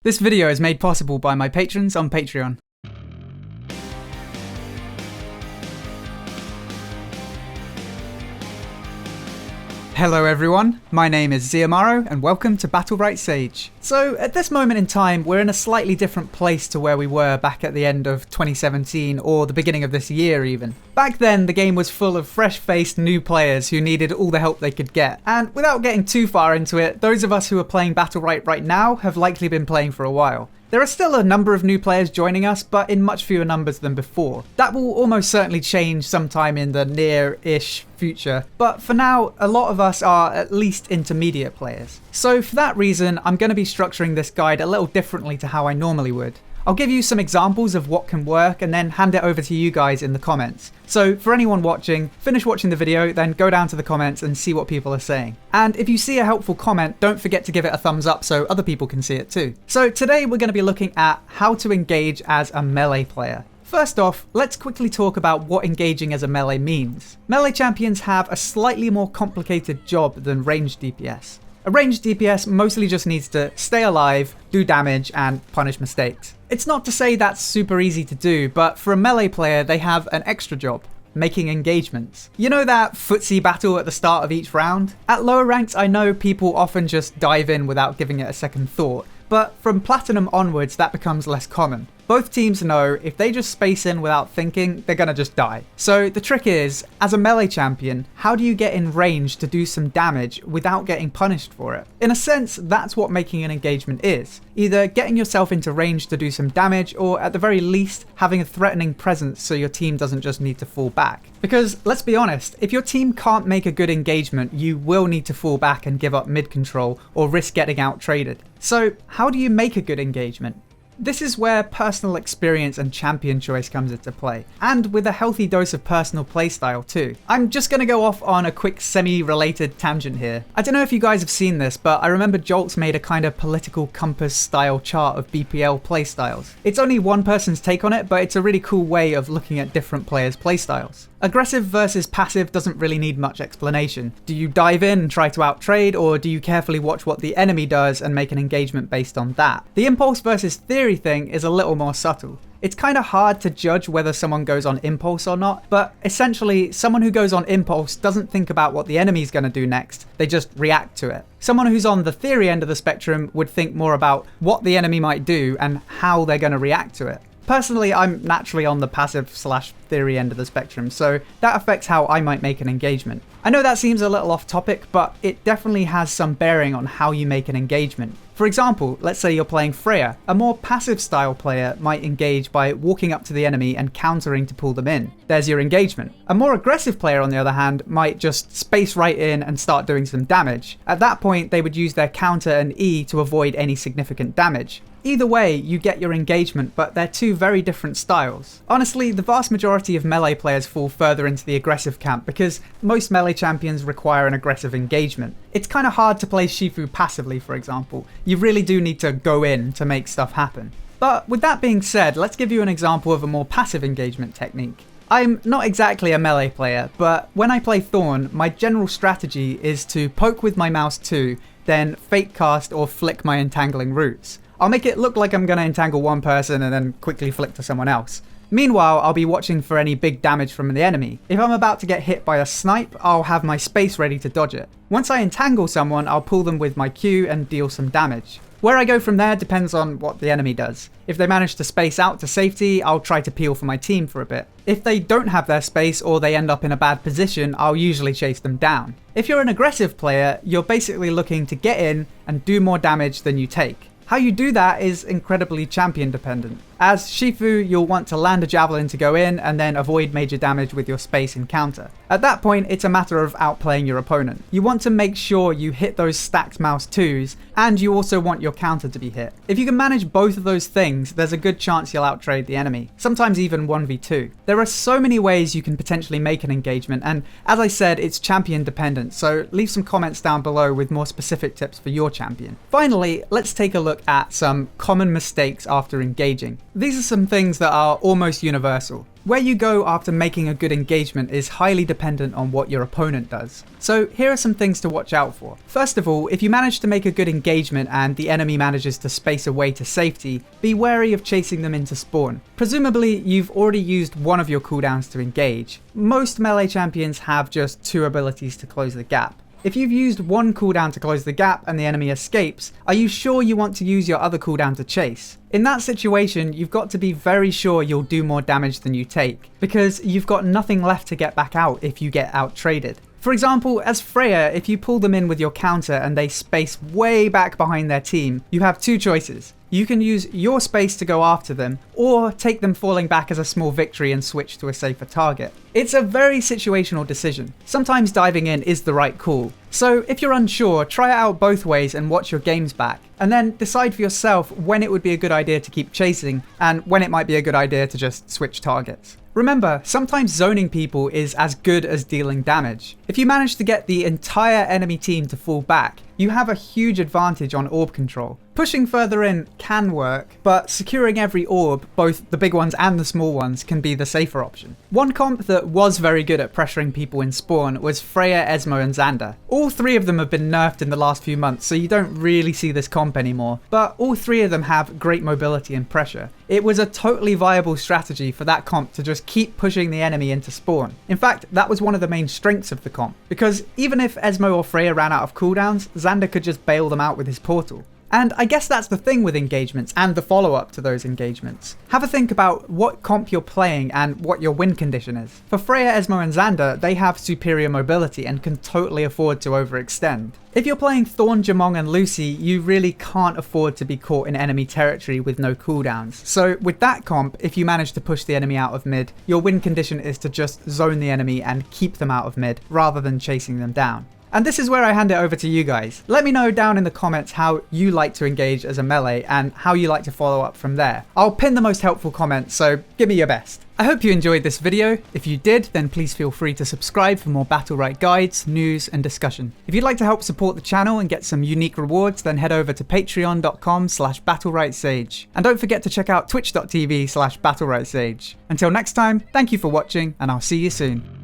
This video is made possible by my patrons on Patreon. Hello everyone, my name is Ziamaro and welcome to Battlerite Sage. So at this moment in time, we're in a slightly different place to where we were back at the end of 2017 or the beginning of this year even. Back then, the game was full of fresh-faced new players who needed all the help they could get. And without getting too far into it, those of us who are playing Battlerite right now have likely been playing for a while. There are still a number of new players joining us, but in much fewer numbers than before. That will almost certainly change sometime in the near-ish future, but for now, a lot of us are at least intermediate players. So for that reason, I'm going to be structuring this guide a little differently to how I normally would. I'll give you some examples of what can work and then hand it over to you guys in the comments. So for anyone watching, finish watching the video, then go down to the comments and see what people are saying. And if you see a helpful comment, don't forget to give it a thumbs up so other people can see it too. So today we're going to be looking at how to engage as a melee player. First off, let's quickly talk about what engaging as a melee means. Melee champions have a slightly more complicated job than ranged DPS. A ranged DPS mostly just needs to stay alive, do damage, and punish mistakes. It's not to say that's super easy to do, but for a melee player, they have an extra job: making engagements. You know that footsie battle at the start of each round? At lower ranks, I know people often just dive in without giving it a second thought, but from Platinum onwards, that becomes less common. Both teams know if they just space in without thinking, they're gonna just die. So the trick is, as a melee champion, how do you get in range to do some damage without getting punished for it? In a sense, that's what making an engagement is. Either getting yourself into range to do some damage, or at the very least, having a threatening presence so your team doesn't just need to fall back. Because let's be honest, if your team can't make a good engagement, you will need to fall back and give up mid control or risk getting out traded. So how do you make a good engagement? This is where personal experience and champion choice comes into play, and with a healthy dose of personal playstyle too. I'm just going to go off on a quick semi-related tangent here. I don't know if you guys have seen this, but I remember Jolt's made a kind of political compass style chart of BPL playstyles. It's only one person's take on it, but it's a really cool way of looking at different players' playstyles. Aggressive versus passive doesn't really need much explanation. Do you dive in and try to outtrade, or do you carefully watch what the enemy does and make an engagement based on that? The impulse versus theory thing is a little more subtle. It's kind of hard to judge whether someone goes on impulse or not, but essentially someone who goes on impulse doesn't think about what the enemy's going to do next, they just react to it. Someone who's on the theory end of the spectrum would think more about what the enemy might do and how they're going to react to it. Personally, I'm naturally on the passive/theory end of the spectrum, so that affects how I might make an engagement. I know that seems a little off topic, but it definitely has some bearing on how you make an engagement. For example, let's say you're playing Freya. A more passive style player might engage by walking up to the enemy and countering to pull them in. There's your engagement. A more aggressive player, on the other hand, might just space right in and start doing some damage. At that point, they would use their counter and E to avoid any significant damage. Either way, you get your engagement, but they're two very different styles. Honestly, the vast majority of melee players fall further into the aggressive camp because most melee champions require an aggressive engagement. It's kind of hard to play Shifu passively, for example. You really do need to go in to make stuff happen. But with that being said, let's give you an example of a more passive engagement technique. I'm not exactly a melee player, but when I play Thorn, my general strategy is to poke with my mouse too, then fake cast or flick my entangling roots. I'll make it look like I'm going to entangle one person and then quickly flick to someone else. Meanwhile, I'll be watching for any big damage from the enemy. If I'm about to get hit by a snipe, I'll have my space ready to dodge it. Once I entangle someone, I'll pull them with my Q and deal some damage. Where I go from there depends on what the enemy does. If they manage to space out to safety, I'll try to peel for my team for a bit. If they don't have their space or they end up in a bad position, I'll usually chase them down. If you're an aggressive player, you're basically looking to get in and do more damage than you take. How you do that is incredibly champion dependent. As Shifu, you'll want to land a javelin to go in and then avoid major damage with your space and counter. At that point, it's a matter of outplaying your opponent. You want to make sure you hit those stacked mouse 2s, and you also want your counter to be hit. If you can manage both of those things, there's a good chance you'll outtrade the enemy, sometimes even 1v2. There are so many ways you can potentially make an engagement, and as I said, it's champion dependent, so leave some comments down below with more specific tips for your champion. Finally, let's take a look at some common mistakes after engaging. These are some things that are almost universal. Where you go after making a good engagement is highly dependent on what your opponent does. So here are some things to watch out for. First of all, if you manage to make a good engagement and the enemy manages to space away to safety, be wary of chasing them into spawn. Presumably, you've already used one of your cooldowns to engage. Most melee champions have just 2 abilities to close the gap. If you've used one cooldown to close the gap and the enemy escapes, are you sure you want to use your other cooldown to chase? In that situation, you've got to be very sure you'll do more damage than you take, because you've got nothing left to get back out if you get out-traded. For example, as Freya, if you pull them in with your counter and they space way back behind their team, you have 2 choices. You can use your space to go after them, or take them falling back as a small victory and switch to a safer target. It's a very situational decision. Sometimes diving in is the right call. So if you're unsure, try it out both ways and watch your games back, and then decide for yourself when it would be a good idea to keep chasing, and when it might be a good idea to just switch targets. Remember, sometimes zoning people is as good as dealing damage. If you manage to get the entire enemy team to fall back, you have a huge advantage on orb control. Pushing further in can work, but securing every orb, both the big ones and the small ones, can be the safer option. One comp that was very good at pressuring people in spawn was Freya, Esmo and Xander. All 3 of them have been nerfed in the last few months, so you don't really see this comp anymore, but all 3 of them have great mobility and pressure. It was a totally viable strategy for that comp to just keep pushing the enemy into spawn. In fact, that was one of the main strengths of the comp, because even if Esmo or Freya ran out of cooldowns, Xander could just bail them out with his portal. And I guess that's the thing with engagements and the follow-up to those engagements. Have a think about what comp you're playing and what your win condition is. For Freya, Esmo and Xander, they have superior mobility and can totally afford to overextend. If you're playing Thorn, Jamong and Lucy, you really can't afford to be caught in enemy territory with no cooldowns. So with that comp, if you manage to push the enemy out of mid, your win condition is to just zone the enemy and keep them out of mid, rather than chasing them down. And this is where I hand it over to you guys. Let me know down in the comments how you like to engage as a melee and how you like to follow up from there. I'll pin the most helpful comments, so give me your best. I hope you enjoyed this video. If you did, then please feel free to subscribe for more Battlerite guides, news and discussion. If you'd like to help support the channel and get some unique rewards, then head over to patreon.com/battleritesage. And don't forget to check out twitch.tv/battleritesage. Until next time, thank you for watching and I'll see you soon.